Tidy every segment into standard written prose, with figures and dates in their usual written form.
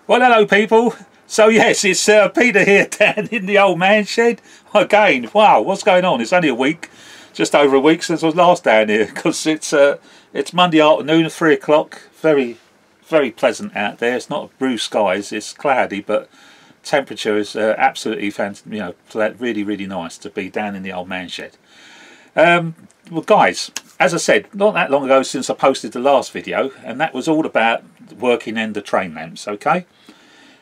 Well, hello people. So yes, it's Peter here down in the old man shed again. Wow, what's going on? It's only a week, just over a week since I was last down here, because it's Monday afternoon at 3 o'clock. Very pleasant out there. It's not blue skies, it's cloudy, but temperature is absolutely really nice to be down in the old man shed. Well guys, as I said, not that long ago since I posted the last video, and that was all about working Ender train lamps, okay?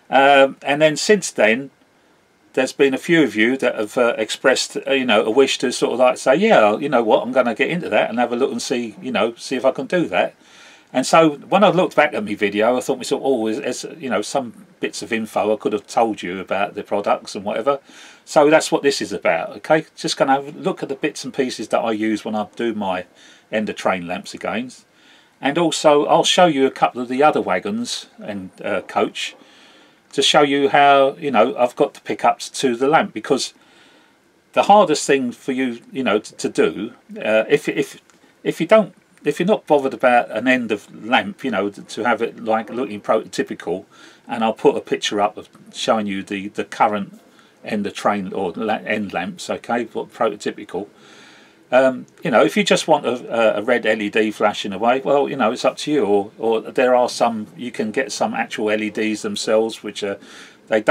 And then since then, there's been a few of you that have expressed, a wish to sort of like say, yeah, you know what, I'm going to get into that and have a look and see, see if I can do that. And so when I looked back at my video, I thought myself, oh, some bits of info I could have told you about the products and whatever. So that's what this is about, okay? Just going to have a look at the bits and pieces that I use when I do my Ender train lamps again. And also I'll show you a couple of the other wagons and coach to show you how, I've got the pickups to the lamp, because the hardest thing for you, to do, if you're not bothered about an end of lamp, to have it like looking prototypical, and I'll put a picture up of showing you the current Ender train or end lamps, okay, prototypical. If you just want a red LED flashing away, well, it's up to you. Or there are some, you can get some actual LEDs themselves, which are, they're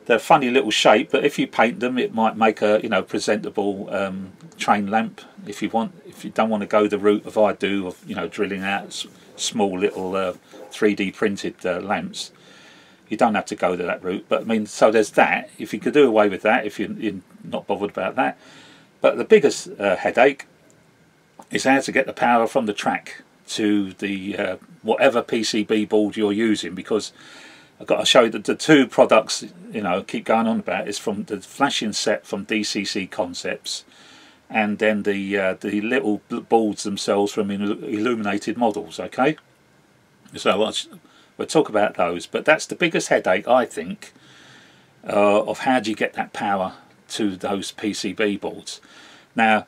a funny little shape, but if you paint them, it might make a presentable train lamp. If you don't want to go the route of I do of drilling out small little 3D printed lamps, you don't have to go to that route. But I mean, so there's that. If you could do away with that, if you're not bothered about that. But the biggest headache is how to get the power from the track to the whatever PCB board you're using, because I've got to show you that the two products keep going on about is from the flashing set from DCC Concepts, and then the little boards themselves from Illuminated Models. Okay, so we'll talk about those, but that's the biggest headache, I think, of how do you get that power to those PCB boards. Now,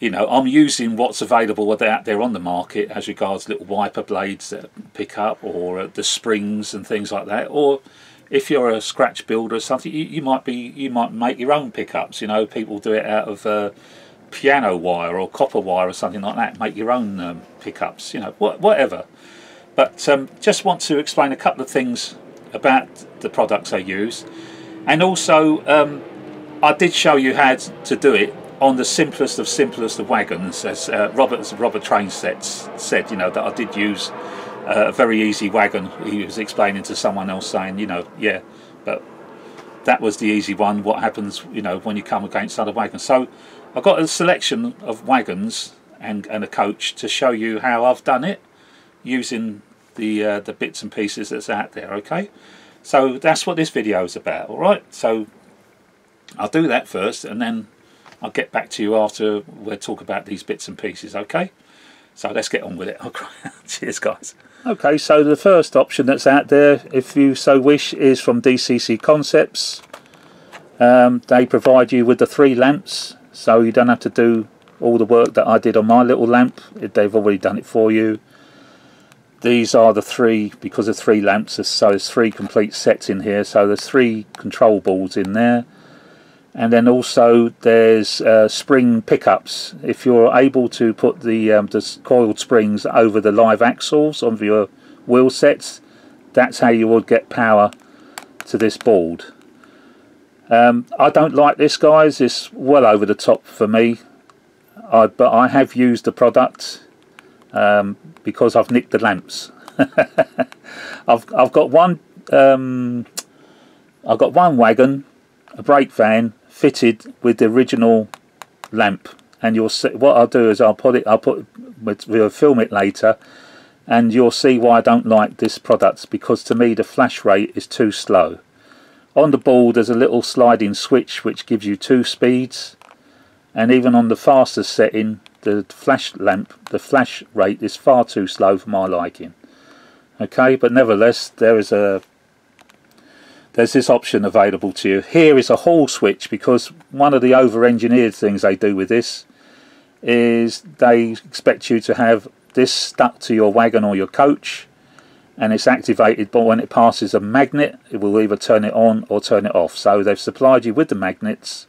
I'm using what's available out there on the market as regards little wiper blades that pick up, or the springs and things like that. Or if you're a scratch builder or something, you might make your own pickups. People do it out of piano wire or copper wire or something like that. Make your own pickups. Whatever. But just want to explain a couple of things about the products I use, and also I did show you how to do it on the simplest of wagons, as Robert Train Sets said, that I did use a very easy wagon. He was explaining to someone else saying, yeah, but that was the easy one. What happens, when you come against other wagons? So I've got a selection of wagons and a coach to show you how I've done it using the bits and pieces that's out there, okay? So that's what this video is about, alright? So I'll do that first, and then I'll get back to you after we'll talk about these bits and pieces, okay? So let's get on with it. Cheers, guys. Okay, so the first option that's out there, if you so wish, is from DCC Concepts. They provide you with the 3 lamps, so you don't have to do all the work that I did on my little lamp. They've already done it for you. These are the 3, because of 3 lamps, so there's 3 complete sets in here, so there's 3 control boards in there. And then also there's spring pickups. If you're able to put the coiled springs over the live axles of your wheel sets, that's how you would get power to this board. I don't like this, guys. It's well over the top for me. But I have used the product because I've nicked the lamps. I've got one wagon, a brake van, fitted with the original lamp, and you'll see what I'll do is we'll film it later, and you'll see why I don't like this product, because to me the flash rate is too slow. On the board there's a little sliding switch which gives you 2 speeds, and even on the fastest setting, the flash rate is far too slow for my liking. Okay, but nevertheless there's this option available to you. Here is a hall switch, because one of the over-engineered things they do with this is they expect you to have this stuck to your wagon or your coach, and it's activated, but when it passes a magnet it will either turn it on or turn it off. So they've supplied you with the magnets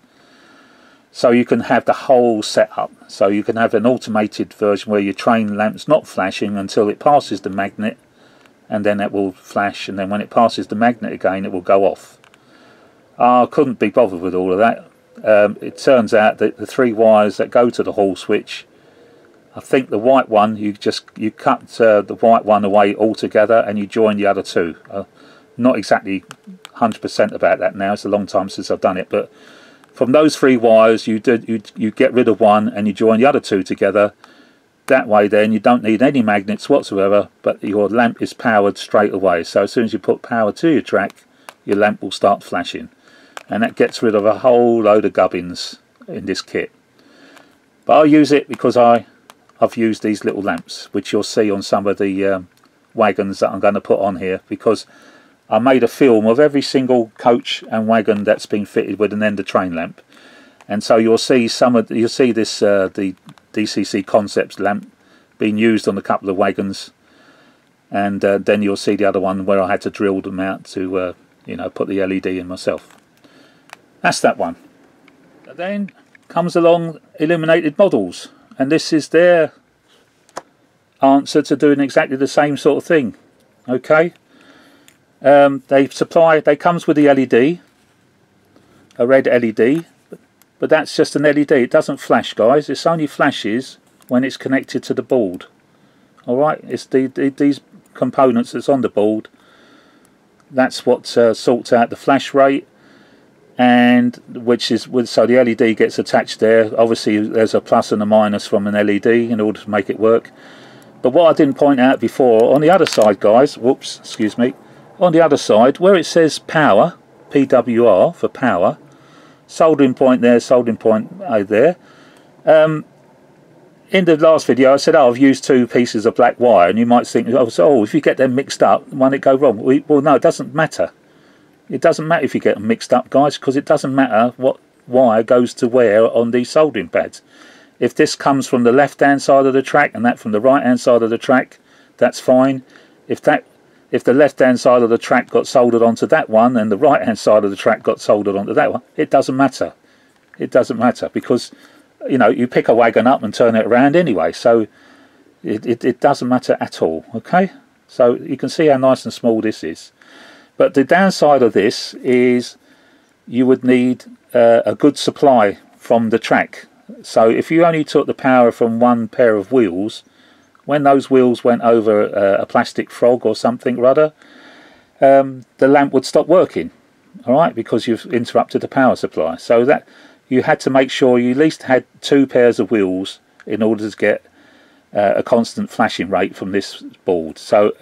so you can have the whole setup. So you can have an automated version where your train lamp's not flashing until it passes the magnet, and then it will flash, and then when it passes the magnet again it will go off. I couldn't be bothered with all of that. It turns out that the 3 wires that go to the hall switch, I think the white one, you cut the white one away altogether and you join the other 2. Not exactly 100% about that now, it's a long time since I've done it, but from those 3 wires you get rid of one and you join the other 2 together. That way then you don't need any magnets whatsoever, but your lamp is powered straight away. So as soon as you put power to your track, your lamp will start flashing, and that gets rid of a whole load of gubbins in this kit. But I'll use it because I've used these little lamps, which you'll see on some of the wagons that I'm going to put on here, because I made a film of every single coach and wagon that's been fitted with an end of train lamp, and so you'll see this the DCC Concepts lamp being used on a couple of wagons, and then you'll see the other one where I had to drill them out to you know, put the LED in myself. That's that one. But then comes along Illuminated Models, and this is their answer to doing exactly the same sort of thing. Okay, they comes with the LED, a red LED, but that's just an LED. It doesn't flash, guys. It only flashes when it's connected to the board. Alright, it's these components that's on the board, that's what sorts out the flash rate, and so the LED gets attached there. Obviously there's a plus and a minus from an LED in order to make it work. But what I didn't point out before, on the other side, guys, whoops, excuse me, on the other side where it says power, PWR for power, soldering point there, soldering point there, in the last video I said, oh, I've used 2 pieces of black wire, and you might think, oh, if you get them mixed up, won't it go wrong? Well, no, it doesn't matter. It doesn't matter if you get them mixed up, guys, because it doesn't matter what wire goes to where on these soldering pads. If this comes from the left hand side of the track and that from the right hand side of the track, that's fine. If the left hand side of the track got soldered onto that one and the right hand side of the track got soldered onto that one, it doesn't matter. It doesn't matter, because you know, you pick a wagon up and turn it around anyway, so it doesn't matter at all. Okay, so you can see how nice and small this is. But the downside of this is you would need a good supply from the track. So if you only took the power from 1 pair of wheels, when those wheels went over a plastic frog or something or other, the lamp would stop working, alright, because you've interrupted the power supply. So that you had to make sure you at least had 2 pairs of wheels in order to get a constant flashing rate from this board. So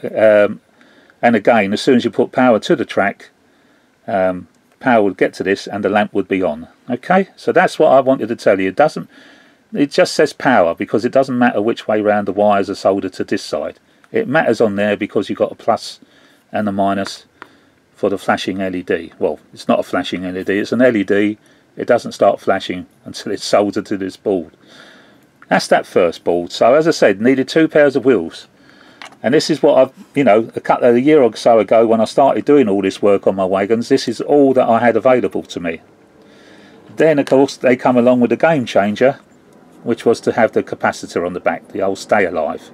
and again, as soon as you put power to the track, power would get to this and the lamp would be on. Okay, so that's what I wanted to tell you. It just says power because it doesn't matter which way round the wires are soldered to this side. It matters on there because you've got a plus and a minus for the flashing LED. Well, it's not a flashing LED, it's an LED. It doesn't start flashing until it's soldered to this board. That's that first board. So as I said, needed 2 pairs of wheels. And this is what I've, you know, a year or so ago when I started doing all this work on my wagons, this is all that I had available to me. Then of course they come along with the game changer, which was to have the capacitor on the back, the old Stay Alive.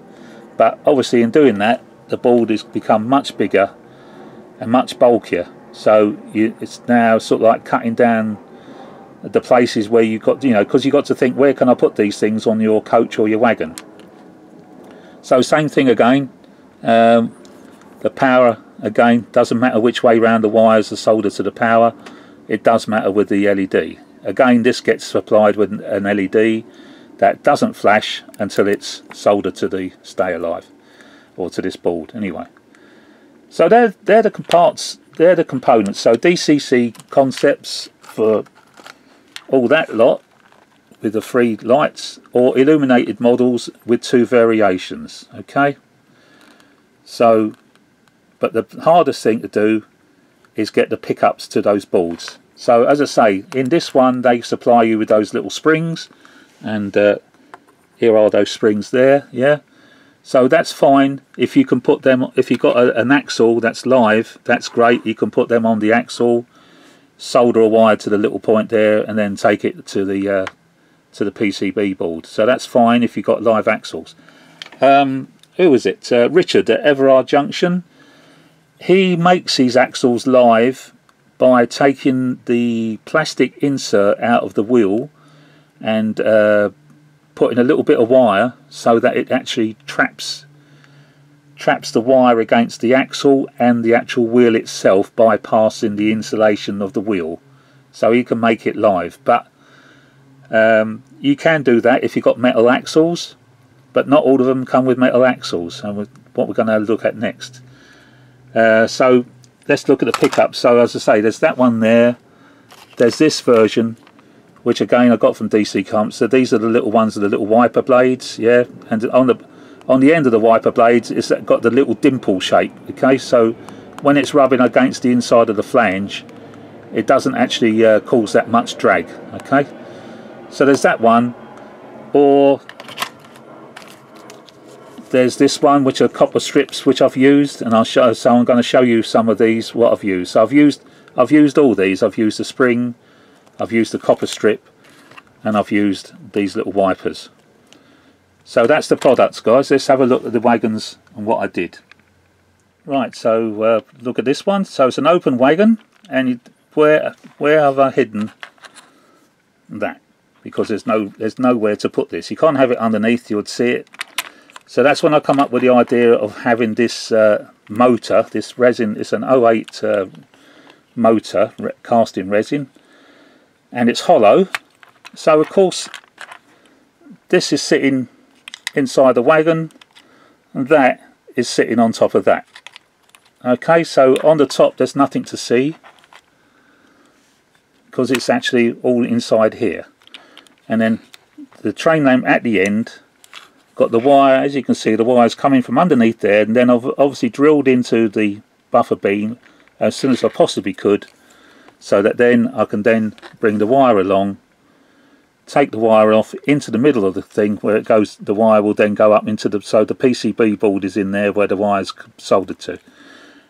But obviously in doing that, the board has become much bigger and much bulkier. So it's now sort of like cutting down the places where you got, you know, because you got to think, where can I put these things on your coach or your wagon? So same thing again, the power again, doesn't matter which way round the wires are soldered to the power, it does matter with the LED. Again, this gets supplied with an LED that doesn't flash until it's soldered to the Stay Alive, or to this board anyway. So they're the parts, they're the components. So DCC Concepts for all that lot with the 3 lights, or Illuminated Models with 2 variations. Okay, so but the hardest thing to do is get the pickups to those boards. So as I say, in this one they supply you with those little springs, and here are those springs there, yeah, So that's fine if you can put them, if you've got an axle that's live, that's great. You can put them on the axle, solder a wire to the little point there, and then take it to the PCB board. So that's fine if you've got live axles. Who was it? Richard at Everard Junction. He makes these axles live by taking the plastic insert out of the wheel and putting a little bit of wire so that it actually traps the wire against the axle and the actual wheel itself, bypassing the insulation of the wheel, so you can make it live. But you can do that if you've got metal axles, but not all of them come with metal axles, and what we're going to look at next. So let's look at the pickup. So as I say, there's that one there, there's this version, which again I got from DC Comps. So these are the little ones with the little wiper blades, yeah, and on the end of the wiper blades it's got the little dimple shape. Okay, so when it's rubbing against the inside of the flange, it doesn't actually cause that much drag. Okay, so there's that one, or there's this one, which are copper strips, which I've used, and so I'm going to show you some of these, what I've used. So I've used all these. I've used the spring, I've used the copper strip, and I've used these little wipers. So that's the products, guys. Let's have a look at the wagons and what I did. Right, so look at this one. So it's an open wagon, and where have I hidden that? Because there's nowhere to put this. You can't have it underneath, you would see it. So that's when I come up with the idea of having this motor, this resin. It's an 08 motor, casting resin, and it's hollow. So of course this is sitting inside the wagon, and that is sitting on top of that. Okay, so on the top there's nothing to see because it's actually all inside here. And then the train lamp at the end, got the wire, as you can see, the wire's coming from underneath there, and then I've obviously drilled into the buffer beam as soon as I possibly could, so that then I can then bring the wire along, take the wire off into the middle of the thing where it goes. The wire will then go up into the, so the PCB board is in there where the wire's soldered to.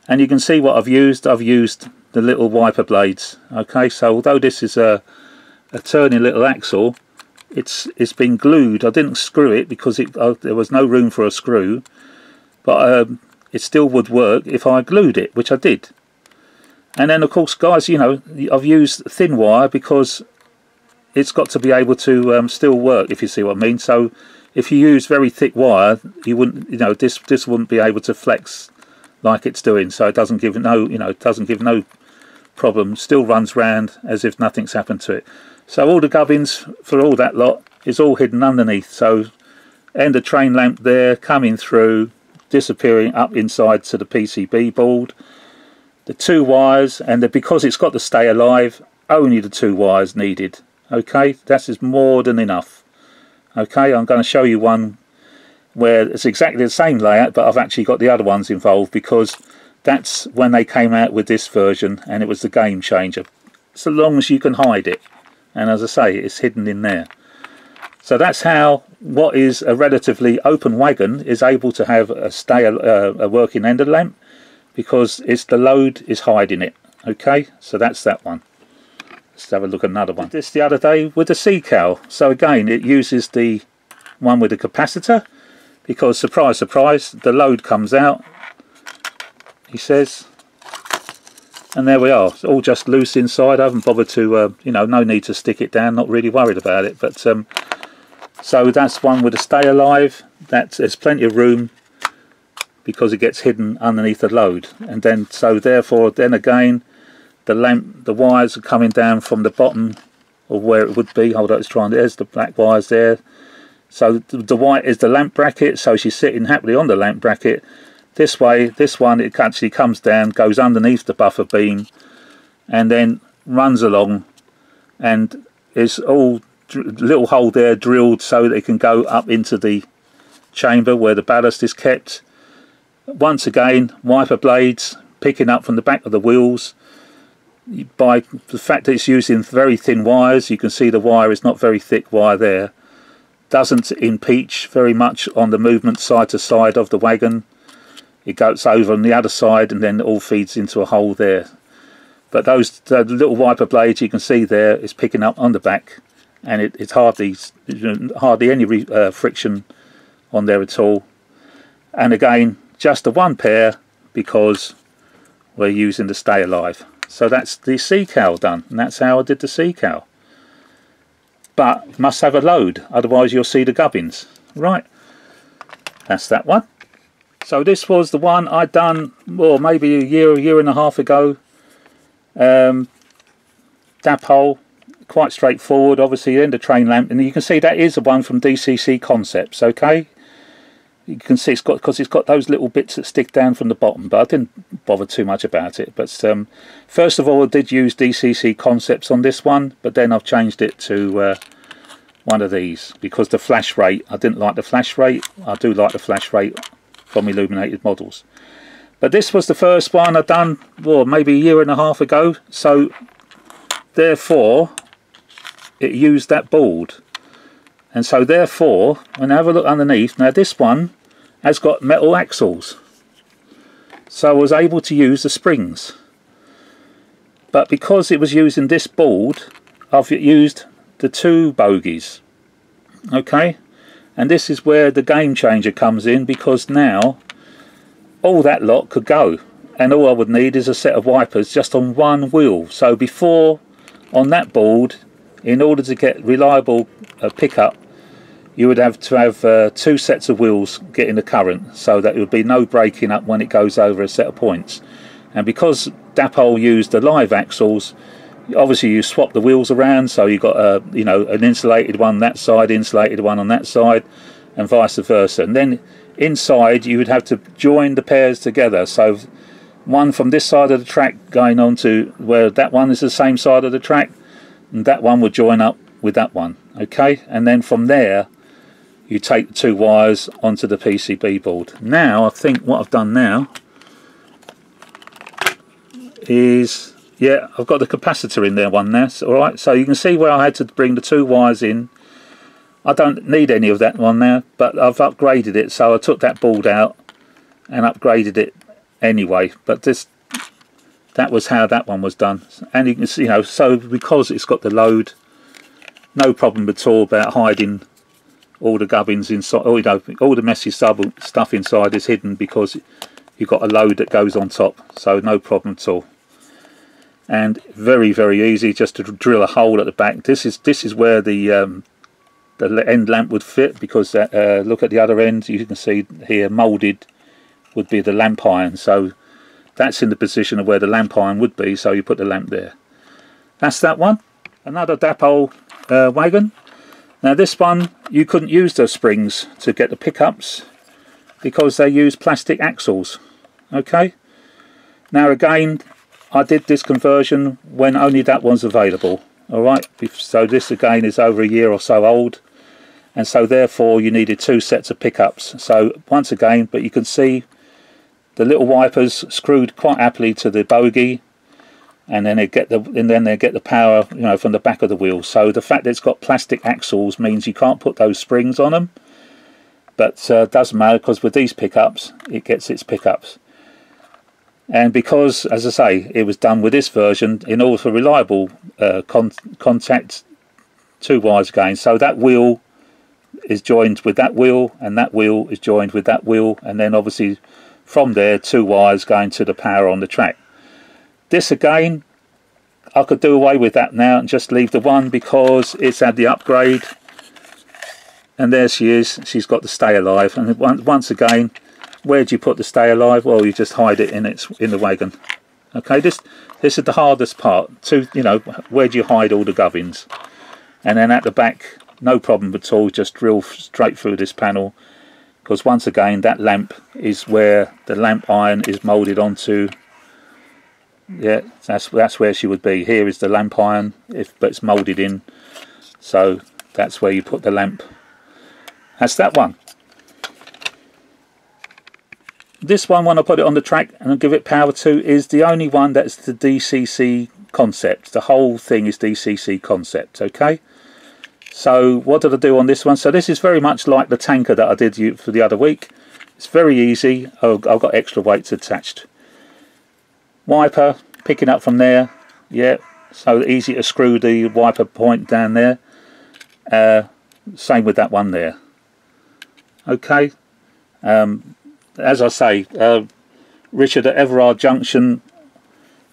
And you can see what I've used. I've used the little wiper blades. Okay, so although this is a turning little axle, it's been glued. I didn't screw it because there was no room for a screw, but it still would work if I glued it, which I did. And then of course, guys, you know, I've used thin wire because it's got to be able to still work, if you see what I mean. So if you use very thick wire, you wouldn't, you know, this wouldn't be able to flex like it's doing. So it doesn't give no, you know, it doesn't give no problem. Still runs round as if nothing's happened to it. So all the gubbins for all that lot is all hidden underneath. So end of train lamp there, coming through, disappearing up inside to the PCB board. The two wires, and because it's got to stay alive, only the two wires needed. Okay, that is more than enough. Okay, I'm going to show you one where it's exactly the same layout, but I've actually got the other ones involved because that's when they came out with this version, and it was the game changer. So long as you can hide it. And as I say, it's hidden in there. So that's how what is a relatively open wagon is able to have a working ender lamp, because it's the load is hiding it. Okay, so that's that one. Let's have a look at another one. This the other day with the Seacal. So again, it uses the one with the capacitor, because surprise, surprise, the load comes out, he says. And there we are. It's all just loose inside. I haven't bothered to, you know, no need to stick it down. Not really worried about it. But so that's one with a stay alive. There's plenty of room because it gets hidden underneath the load. And then, so therefore, then again, the lamp, the wires are coming down from the bottom of where it would be. Hold on, let's try and there's the black wires there. So the white is the lamp bracket. So she's sitting happily on the lamp bracket. This way, this one, it actually comes down, goes underneath the buffer beam, and then runs along, and is all little hole there drilled so that it can go up into the chamber where the ballast is kept. Once again, wiper blades picking up from the back of the wheels. By the fact that it's using very thin wires, you can see the wire is not very thick wire there. doesn't impeach very much on the movement side to side of the wagon. It goes over on the other side and then it all feeds into a hole there. But those little wiper blades you can see there is picking up on the back, and it's hardly any friction on there at all. And again, just the one pair because we're using the Stay Alive. So that's the sea cow done, and that's how I did the sea cow. But must have a load, otherwise you'll see the gubbins. Right, that's that one. So this was the one I'd done, well, maybe a year and a half ago. Dap hole, quite straightforward. Obviously, in the train lamp, and you can see that is the one from DCC Concepts. Okay, you can see it's got those little bits that stick down from the bottom, but I didn't bother too much about it. But first of all, I did use DCC Concepts on this one, but then I've changed it to one of these because the flash rate, I didn't like the flash rate. I do like the flash rate from illuminated models. But this was the first one I've done, well, maybe a year and a half ago. So therefore, it used that board. And so therefore, when I have a look underneath, now this one has got metal axles. So I was able to use the springs. But because it was using this board, I've used the 2 bogies. Okay? And this is where the game changer comes in, because now all that lot could go, and all I would need is a set of wipers just on one wheel. So before, on that board, in order to get reliable pickup, you would have to have 2 sets of wheels getting the current, so that there would be no breaking up when it goes over a set of points. And because Dapol used the live axles, obviously you swap the wheels around, so you've got an insulated one that side, insulated one on that side, and vice versa. And then inside you would have to join the pairs together, so one from this side of the track going on to where that one is the same side of the track, and that one would join up with that one. Okay, and then from there you take the 2 wires onto the PCB board. Now I think what I've done now is, yeah, I've got the capacitor in there one now. Alright, so you can see where I had to bring the 2 wires in. I don't need any of that one now, but I've upgraded it, so I took that board out and upgraded it anyway. But that was how that one was done. And you can see, so because it's got the load, no problem at all about hiding all the gubbins inside. All the messy stuff inside is hidden because you've got a load that goes on top, so no problem at all. And very, very easy just to drill a hole at the back. This is where the end lamp would fit, because look at the other end, you can see here moulded would be the lamp iron, so that's in the position of where the lamp iron would be, so you put the lamp there. That's that one. Another Dapol wagon. Now this one you couldn't use those springs to get the pickups because they use plastic axles. Okay, now again, I did this conversion when only that one's available. Alright, so this again is over a year or so old, and so therefore you needed 2 sets of pickups. So once again, but you can see the little wipers screwed quite happily to the bogie, and then they get the power, from the back of the wheel. So the fact that it's got plastic axles means you can't put those springs on them, but doesn't matter, because with these pickups it gets its pickups. And because, as I say, it was done with this version, in order for reliable contact, 2 wires again. So that wheel is joined with that wheel, and that wheel is joined with that wheel, and then obviously from there 2 wires going to the power on the track. This again, I could do away with that now and just leave the one, because it's had the upgrade. And there she is, she's got the Stay Alive. And once again, where do you put the Stay Alive? Well, you just hide it in the wagon. Okay, this is the hardest part. Where do you hide all the gubbins? And then at the back, no problem at all, just drill straight through this panel, because once again that lamp is where the lamp iron is moulded onto. Yeah, that's where she would be. Here is the lamp iron, but it's moulded in, so that's where you put the lamp. That's that one. This one, when I put it on the track and I give it power to, is the only one that's the DCC Concept. The whole thing is DCC Concept. Okay, So what did I do on this one? So this is very much like the tanker that I did for the other week. It's very easy. I've got extra weights attached. Wiper, picking up from there. Yeah, so easy to screw the wiper point down there. Same with that one there. Okay. As I say, Richard at Everard Junction,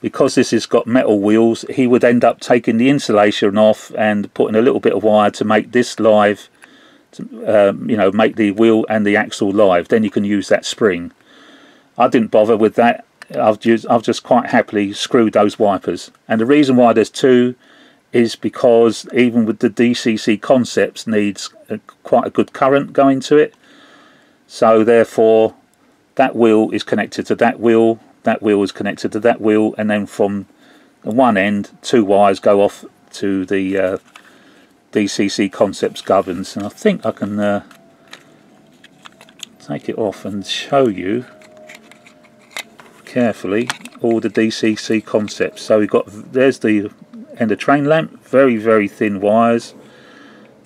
because this has got metal wheels, he would end up taking the insulation off and putting a little bit of wire to make this live, you know, make the wheel and the axle live. Then you can use that spring. I didn't bother with that. I've just quite happily screwed those wipers. And the reason why there's two is because even with the DCC Concepts needs quite a good current going to it. So therefore that wheel is connected to that wheel is connected to that wheel, and then from the one end two wires go off to the DCC Concepts governs. And I think I can take it off and show you carefully all the DCC Concepts. So we've got, there's the end of train lamp, very thin wires.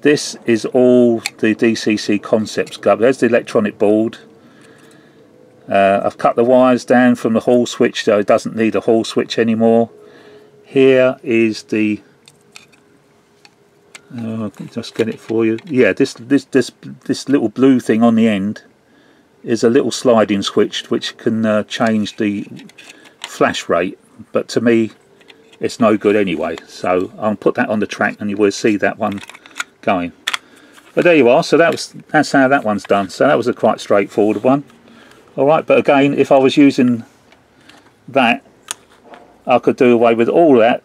This is all the DCC Concepts govern. There's the electronic board. I've cut the wires down from the hall switch, so it doesn't need a hall switch anymore. Here is the I can just get it for you. Yeah, this little blue thing on the end is a little sliding switch which can change the flash rate, but to me it's no good anyway, so I'll put that on the track and you will see that one going. But there you are. So that's how that one's done. So that was a quite straightforward one. Alright, but again, if I was using that, I could do away with all that,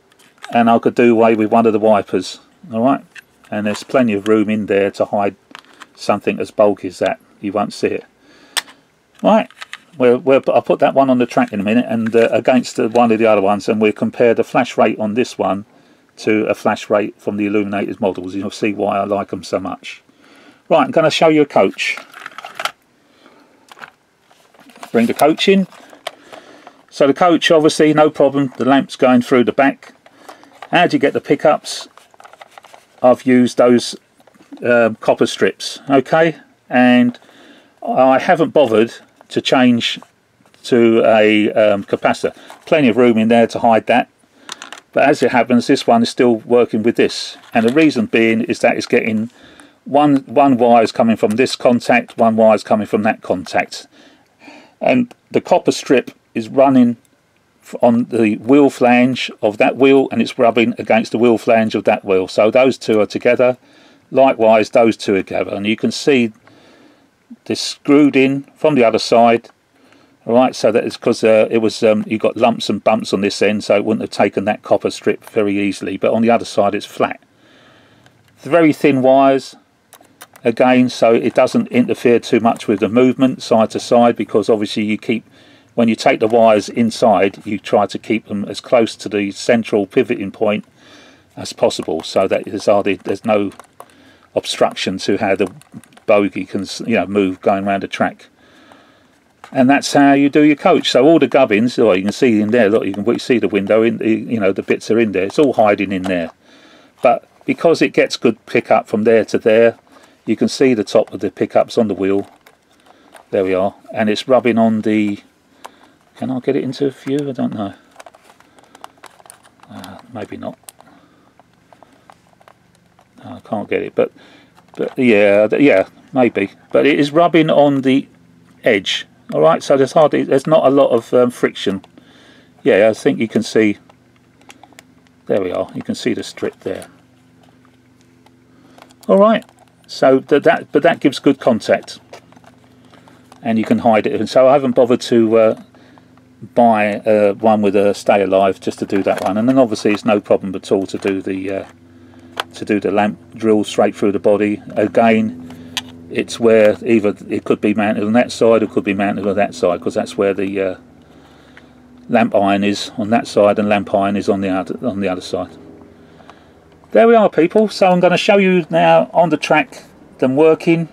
and I could do away with one of the wipers. Alright, and there's plenty of room in there to hide something as bulky as that. You won't see it. Right, I'll put that one on the track in a minute, and against one of the other ones, and we'll compare the flash rate on this one to a flash rate from the Illuminated models. You'll see why I like them so much. Right, I'm going to show you a coach. Bring the coach in. So the coach, obviously no problem, the lamp's going through the back. How do you get the pickups? I've used those copper strips, okay, and I haven't bothered to change to a capacitor. Plenty of room in there to hide that, but as it happens this one is still working with this, and the reason being is that it's getting one wire is coming from this contact, one wire is coming from that contact, and the copper strip is running on the wheel flange of that wheel and it's rubbing against the wheel flange of that wheel. So those two are together, likewise those two are together, and you can see this screwed in from the other side. Alright, so that is because it was you got lumps and bumps on this end, so it wouldn't have taken that copper strip very easily, but on the other side it's flat. It's very thin wires again, so it doesn't interfere too much with the movement side to side, because obviously you keep, when you take the wires inside, you try to keep them as close to the central pivoting point as possible, so that there's no obstruction to how the bogie can, you know, move going around the track. And that's how you do your coach. So all the gubbins, oh, you can see in there, look, you can see the window, in you know, the bits are in there, it's all hiding in there. But because it gets good pickup from there to there, you can see the top of the pickups on the wheel. There we are, and it's rubbing on the, can I get it into view? I don't know. Maybe not. No, I can't get it, but yeah, maybe. But it is rubbing on the edge. All right, so there's not a lot of friction. Yeah, I think you can see. There we are. You can see the strip there. All right. So but that gives good contact, and you can hide it. And so I haven't bothered to buy one with a stay alive just to do that one. And then obviously it's no problem at all to do the lamp drill straight through the body. Again, it's where either it could be mounted on that side or could be mounted on that side, because that's where the lamp iron is on that side and lamp iron is on the other side. There we are, people. So I'm going to show you now on the track them working.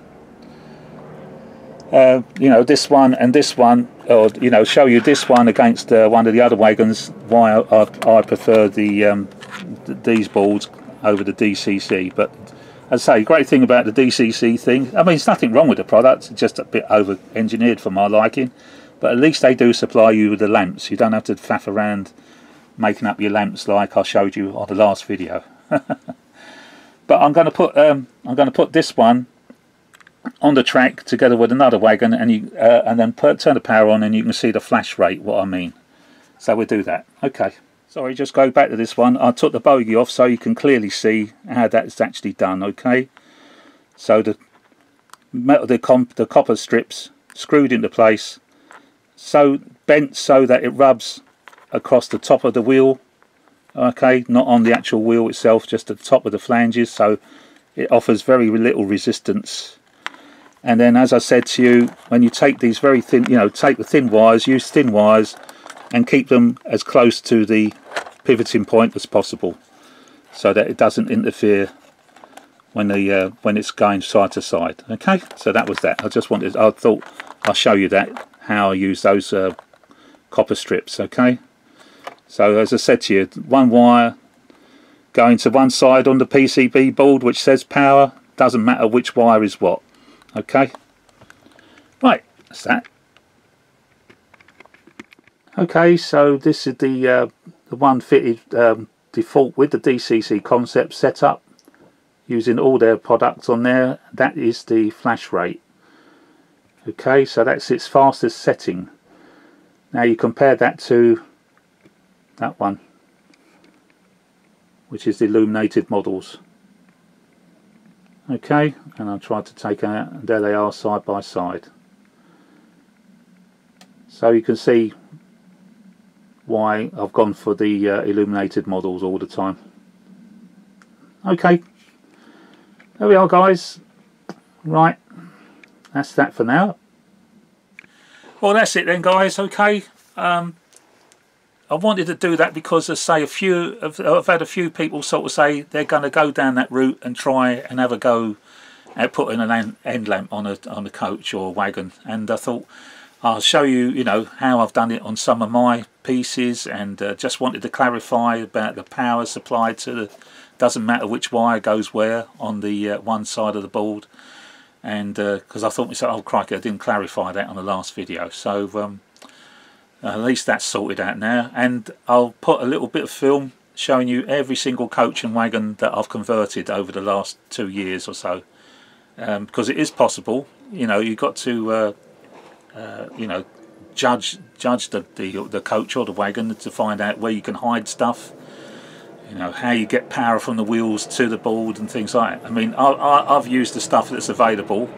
You know, this one and this one, or you know, show you this one against one of the other wagons. Why I prefer these boards over the DCC, but as I say, great thing about the DCC thing, I mean, there's nothing wrong with the product, it's just a bit over engineered for my liking, but at least they do supply you with the lamps. You don't have to faff around making up your lamps like I showed you on the last video. But I'm going to put this one on the track together with another wagon, and then turn the power on, and you can see the flash rate, what I mean. So we'll do that. Okay. Sorry, just go back to this one. I took the bogey off so you can clearly see how that's actually done. Okay. So the copper strips screwed into place, so bent so that it rubs across the top of the wheel. Okay, not on the actual wheel itself, just at the top of the flanges, so it offers very little resistance. And then, as I said to you, when you take these very thin, take the thin wires, use thin wires, and keep them as close to the pivoting point as possible, so that it doesn't interfere when it's going side to side. Okay, so that was that. I thought I'll show you how I use those copper strips. Okay, so as I said to you, one wire going to one side on the PCB board which says power, doesn't matter which wire is what. Okay, right, that's that. Okay, so this is the one fitted default with the DCC concept setup, using all their products on there. That is the flash rate. Okay, so that's its fastest setting. Now you compare that to that one, which is the illuminated models. Okay, and I'll try to take out, and there they are side by side. So you can see why I've gone for the illuminated models all the time. Okay, there we are, guys. Right, that's that for now. Well, that's it then, guys. Okay, I wanted to do that because, as I say, I've had a few people sort of say they're going to go down that route and try and have a go at putting an end lamp on a coach or wagon, and I thought I'll show you, how I've done it on some of my pieces, and just wanted to clarify about the power supplied to the, doesn't matter which wire goes where on the one side of the board, and because I thought myself, oh crikey, I didn't clarify that on the last video, so at least that's sorted out now, and I'll put a little bit of film showing you every single coach and wagon that I've converted over the last 2 years or so, because it is possible. You've got to judge the coach or the wagon to find out where you can hide stuff, how you get power from the wheels to the board and things like that. I mean, I've used the stuff that's available.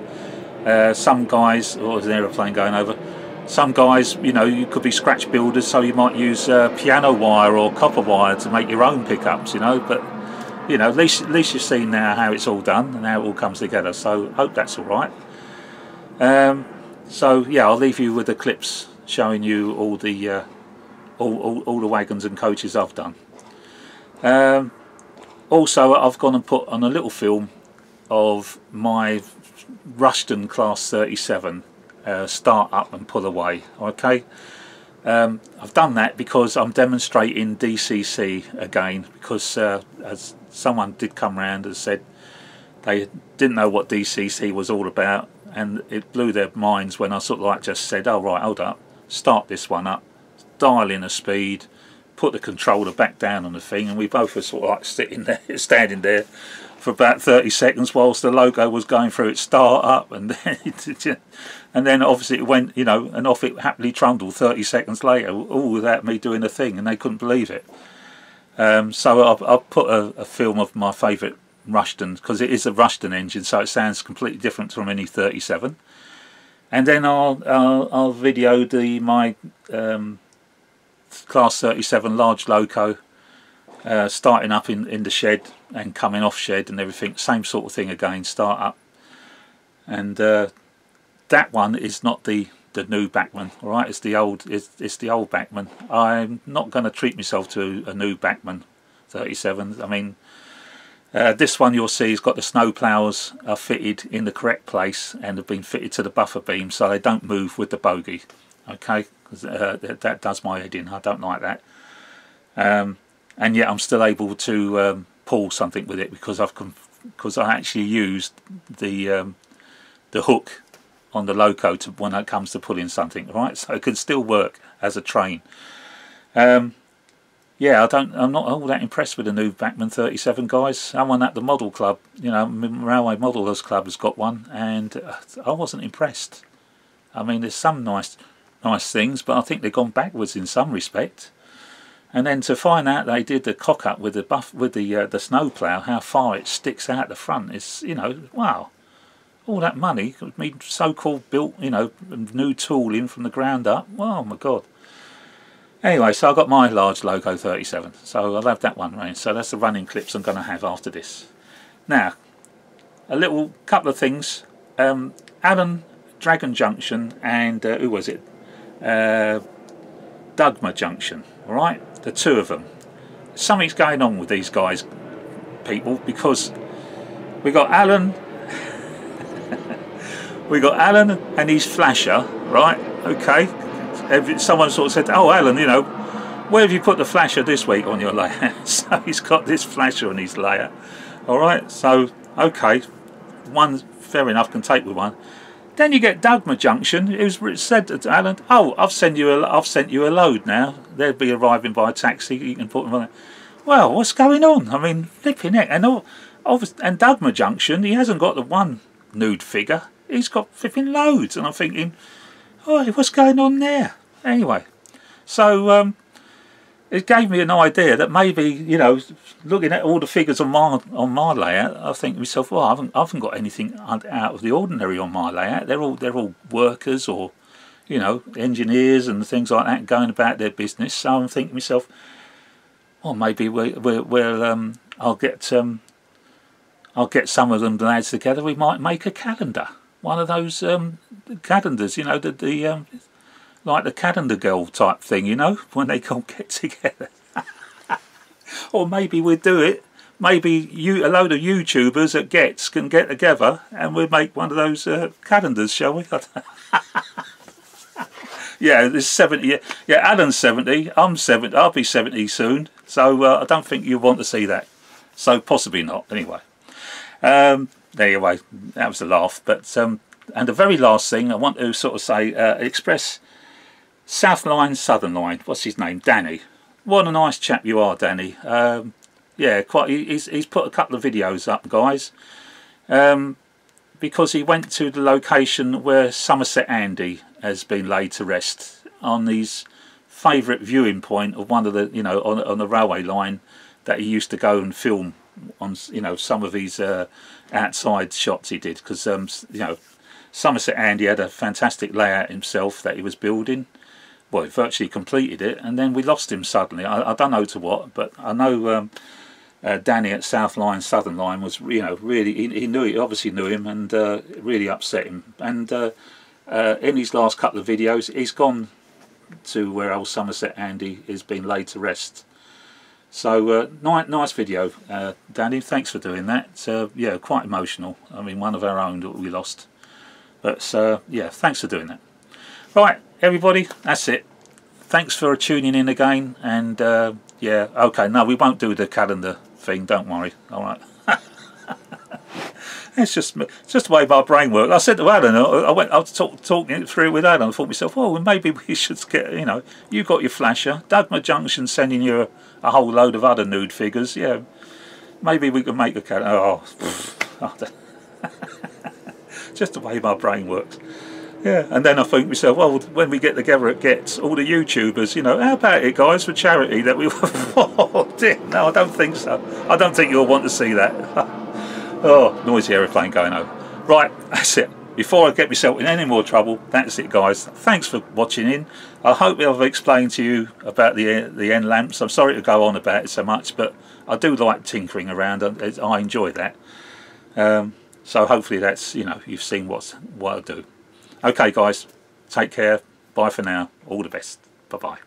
Some guys, or there's an aeroplane going over, some guys, you could be scratch builders, so you might use piano wire or copper wire to make your own pickups, but at least you've seen now how it's all done and how it all comes together, so hope that's all right. So yeah, I'll leave you with the clips showing you all the all the wagons and coaches I've done. Also, I've gone and put on a little film of my Rushton Class 37 start up and pull away. Okay, I've done that because I'm demonstrating DCC again, because as someone did come round and said they didn't know what DCC was all about, and it blew their minds when I sort of like just said, oh right, hold up, start this one up, dial in a speed, put the controller back down on the thing, and we both were sort of like standing there for about 30 seconds whilst the logo was going through its start up, and then obviously it went, and off it happily trundled 30 seconds later, all without me doing a thing, and they couldn't believe it. So I've put a film of my favourite Rushton, because it is a Rushton engine, so it sounds completely different from any 37. And then I'll video my Class 37 large loco starting up in the shed and coming off shed and everything. Same sort of thing again, start up. And that one is not the new Bachmann, all right? It's the old Bachmann. I'm not going to treat myself to a new Bachmann 37. I mean, this one you'll see has got the snow ploughs are fitted in the correct place and have been fitted to the buffer beam, so they don't move with the bogey. Okay, because that does my head in. I don't like that. And yet I'm still able to pull something with it, because I've because I actually used the hook on the loco to when it comes to pulling something, right? So it can still work as a train. Yeah, I'm not all that impressed with the new Bachmann 37, guys. Someone at the model club, you know, Railway Modelers Club has got one, and I wasn't impressed. I mean, there's some nice things, but I think they've gone backwards in some respect. And then to find out they did the cock up with the snow plough, how far it sticks out the front, is, you know, wow. All that money, me so-called built, you know, new tooling from the ground up. Oh my God. Anyway, so I got my large Loco 37, so I'll have that one running. So that's the running clips I'm going to have after this. Now, a little couple of things. Alan Dragon Junction and who was it? Dugma Junction. All right, the two of them. Something's going on with these guys, people, because we got Alan. We got Alan and his flasher, right? Okay. Someone sort of said, "Oh, Alan, you know, where have you put the flasher this week on your layout?" So he's got this flasher on his layout. All right. So okay, one fair enough, can take with one. Then you get Dugma Junction. It was said to Alan, "Oh, I've sent you a load now. They'll be arriving by taxi. You can put them on." Well, what's going on? I mean, flipping it. And and Dugma Junction, he hasn't got the one nude figure. He's got flipping loads, and I'm thinking, oh, what's going on there? Anyway, so it gave me an idea that maybe, you know, looking at all the figures on my layout, I think to myself, well, I haven't got anything out of the ordinary on my layout. They're all workers or, you know, engineers and things like that going about their business. So I'm thinking to myself, well, maybe I'll get some of them lads together. We might make a calendar. One of those calendars, you know, like the calendar girl type thing, you know, when they all get together. Or maybe we'd do it. Maybe a load of YouTubers at Gets can get together and we'd make one of those calendars, shall we? Yeah, there's 70. Yeah, Alan's 70. I'm 70. I'll be 70 soon. So I don't think you want to see that. So possibly not. Anyway. Anyway, that was a laugh. But and the very last thing I want to sort of say, express South Line, Southern Line. What's his name? Danny. What a nice chap you are, Danny. Yeah, quite. He's put a couple of videos up, guys. Because he went to the location where Somerset Andy has been laid to rest on his favourite viewing point of one of the, you know, on the railway line that he used to go and film on, you know, some of his outside shots he did, because you know, Somerset Andy had a fantastic layout himself that he was building. Well, he virtually completed it, and then we lost him suddenly. I don't know to what, but I know Danny at South Line, Southern Line was, you know, really, he obviously knew him, and really upset him. And in his last couple of videos, he's gone to where old Somerset Andy is being laid to rest. So nice video, Danny. Thanks for doing that. Yeah, quite emotional. I mean, one of our own that we lost. But yeah, thanks for doing that. Right, everybody, that's it. Thanks for tuning in again. And yeah, okay, no, we won't do the calendar thing. Don't worry. All right. It's just the way my brain works. I said to Alan, I was talking it through with Alan. I thought to myself, well, maybe we should get, you know, you got your flasher, Dugma Junction sending you a whole load of other nude figures. Yeah, maybe we can make a calendar. Oh, just the way my brain works. Yeah, and then I think to myself, well, when we get together at Gets, all the YouTubers, you know, how about it, guys, for charity that we... Oh, dear. No, I don't think so. I don't think you'll want to see that. Oh, noisy aeroplane going over. Right, that's it. Before I get myself in any more trouble, that's it, guys. Thanks for watching in. I hope I've explained to you about the end lamps. I'm sorry to go on about it so much, but I do like tinkering around. I enjoy that. So hopefully that's, you know, you've seen what I do. Okay, guys, take care. Bye for now. All the best. Bye-bye.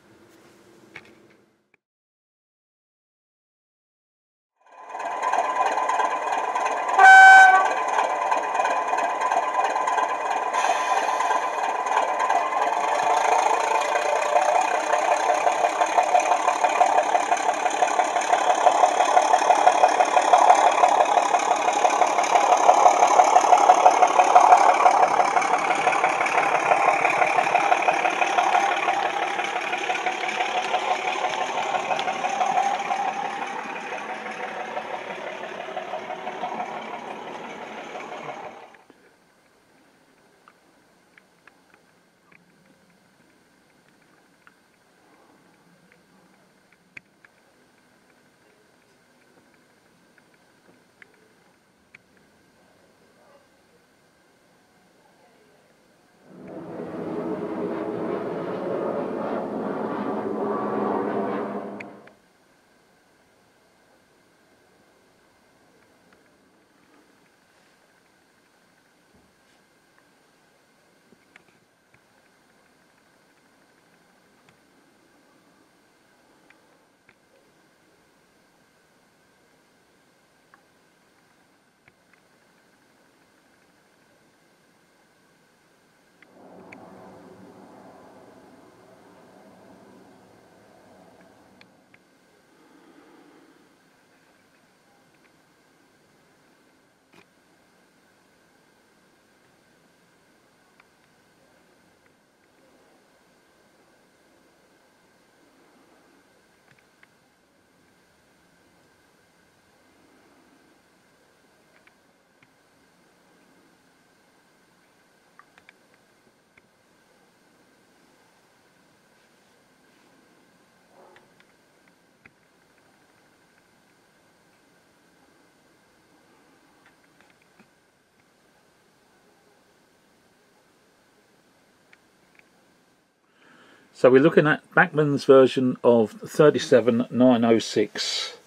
So we're looking at Bachmann's version of 37906,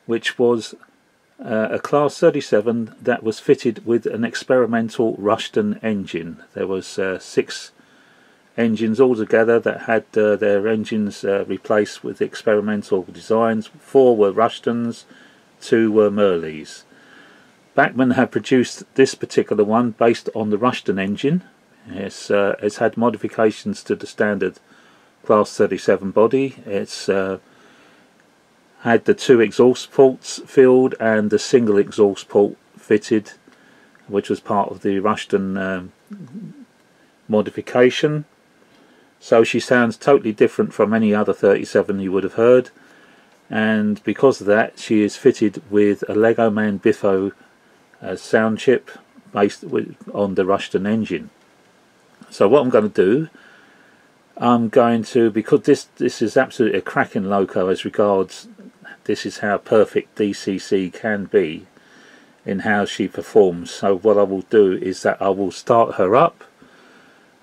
which was a Class 37 that was fitted with an experimental Rushton engine. There was 6 engines altogether that had their engines replaced with experimental designs. 4 were Rushtons, 2 were Merleys. Bachmann had produced this particular one based on the Rushton engine. It's had modifications to the standard Class 37 body. It's had the 2 exhaust ports filled and the single exhaust port fitted, which was part of the Rushton modification. So she sounds totally different from any other 37 you would have heard, and because of that she is fitted with a Legoman Biffo sound chip based on the Rushton engine. So what I'm going to do, I'm going to, because this is absolutely a cracking loco as regards, this is how perfect DCC can be in how she performs. So what I will do is that I will start her up,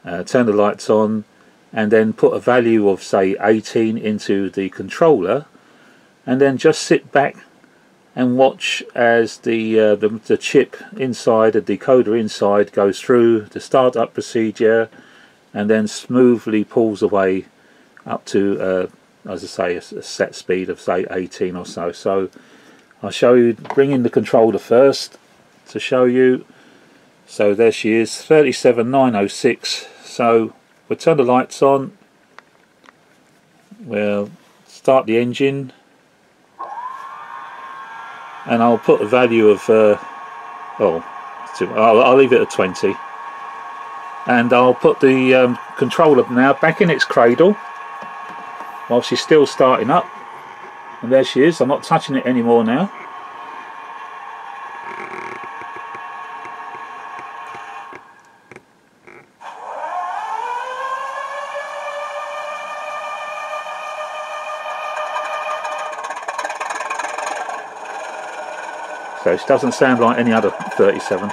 turn the lights on, and then put a value of say 18 into the controller, and then just sit back and watch as the chip inside, the decoder inside, goes through the startup procedure and then smoothly pulls away up to as I say, a set speed of say 18 or so. So I'll show you, bring in the controller first to show you. So there she is, 37906. So we'll turn the lights on, we'll start the engine, and I'll put a value of I'll leave it at 20, and I'll put the controller now back in its cradle while she's still starting up, and there she is. I'm not touching it anymore now. So it doesn't sound like any other 37.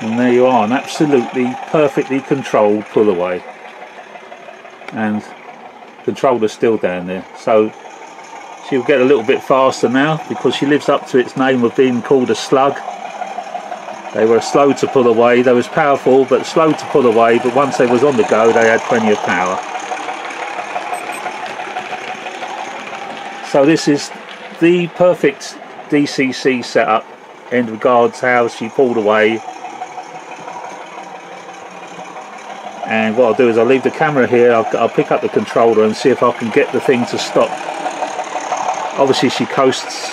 And there you are, an absolutely perfectly controlled pull away, and controller's still down there. So she'll get a little bit faster now because she lives up to its name of being called a slug. They were slow to pull away, they was powerful but slow to pull away, but once they was on the go they had plenty of power. So this is the perfect DCC setup in regards how she pulled away. And what I'll do is I'll leave the camera here, I'll pick up the controller and see if I can get the thing to stop. Obviously she coasts,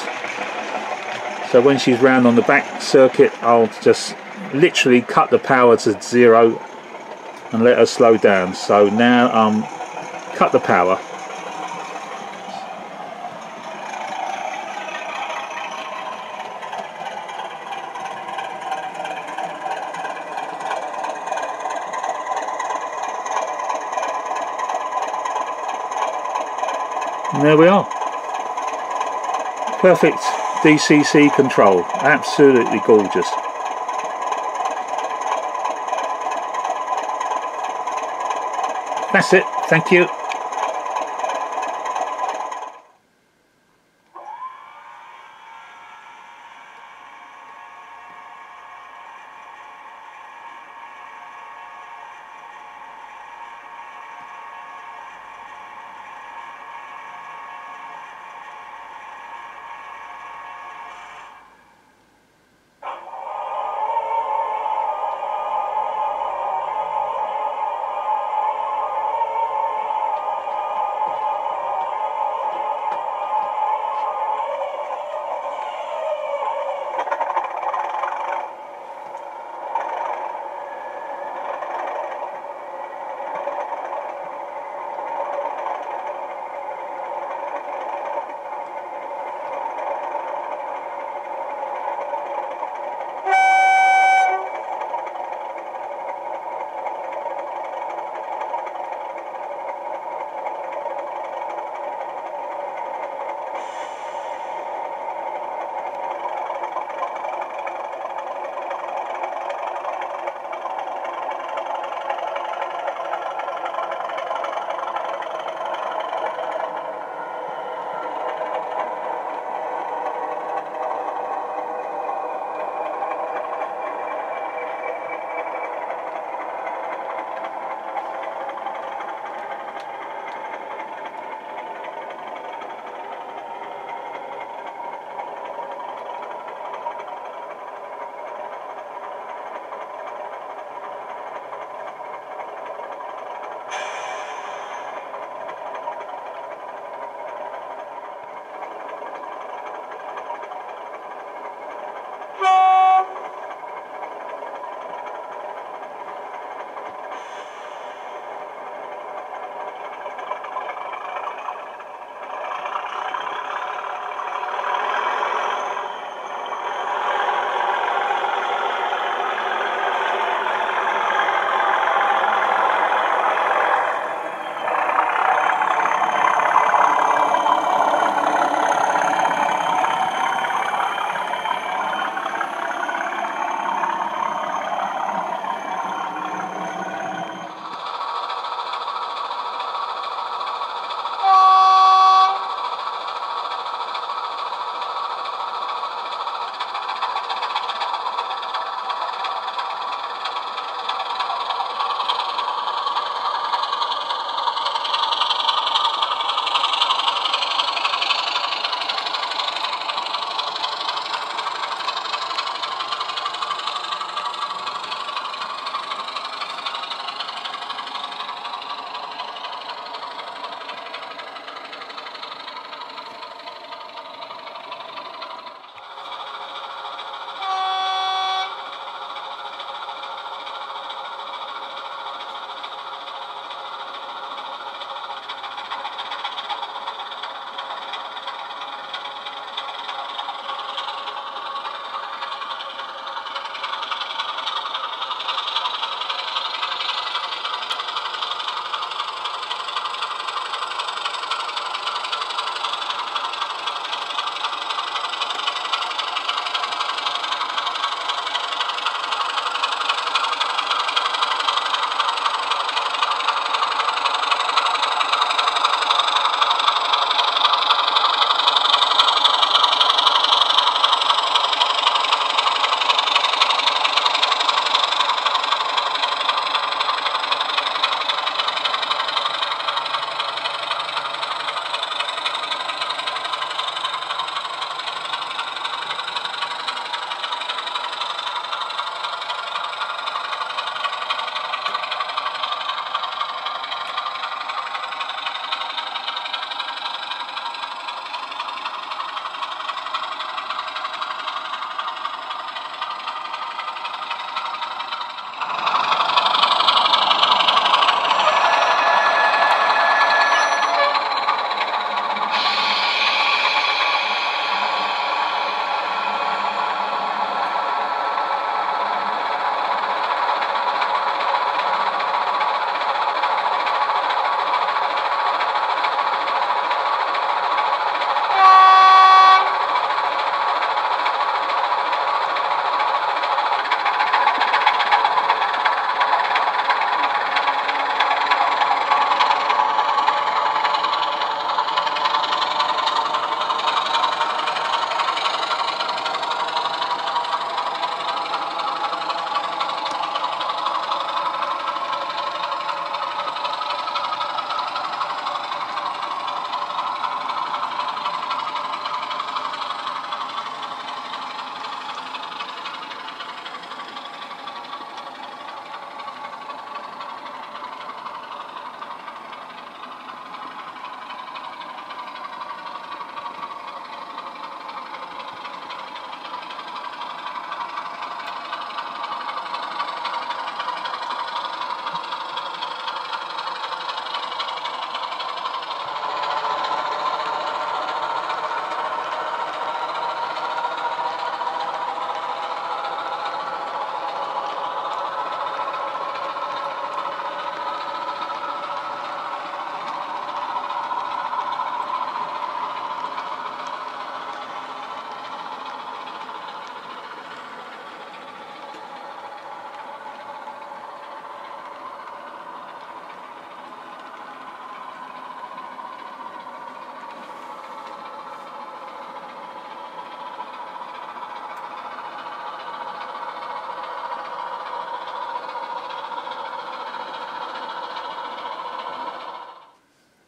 so when she's round on the back circuit I'll just literally cut the power to 0 and let her slow down. So now cut the power. And there we are. Perfect DCC control. Absolutely gorgeous. That's it. Thank you.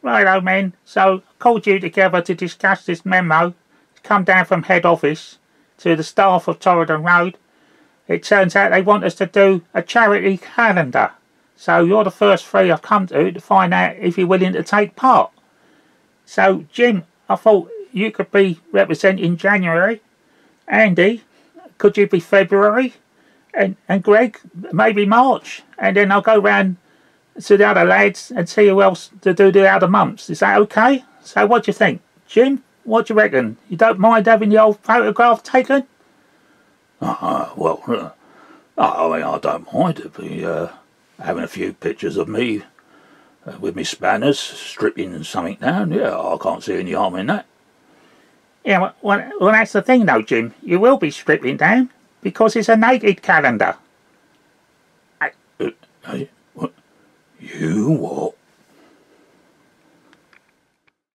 Righto, men. So, I called you together to discuss this memo. It's come down from head office to the staff of Torridon Road. It turns out they want us to do a charity calendar. So, you're the first three I've come to find out if you're willing to take part. So, Jim, I thought you could be representing January. Andy, could you be February? And Greg, maybe March. And then I'll go round to the other lads and see who else to do the other months. Is that okay? So what do you think? Jim, what do you reckon? You don't mind having the old photograph taken? Well, I mean, I don't mind to be having a few pictures of me with me spanners stripping something down. Yeah, I can't see any harm in that. Yeah, well, that's the thing though, Jim. You will be stripping down because it's a naked calendar. What? You what?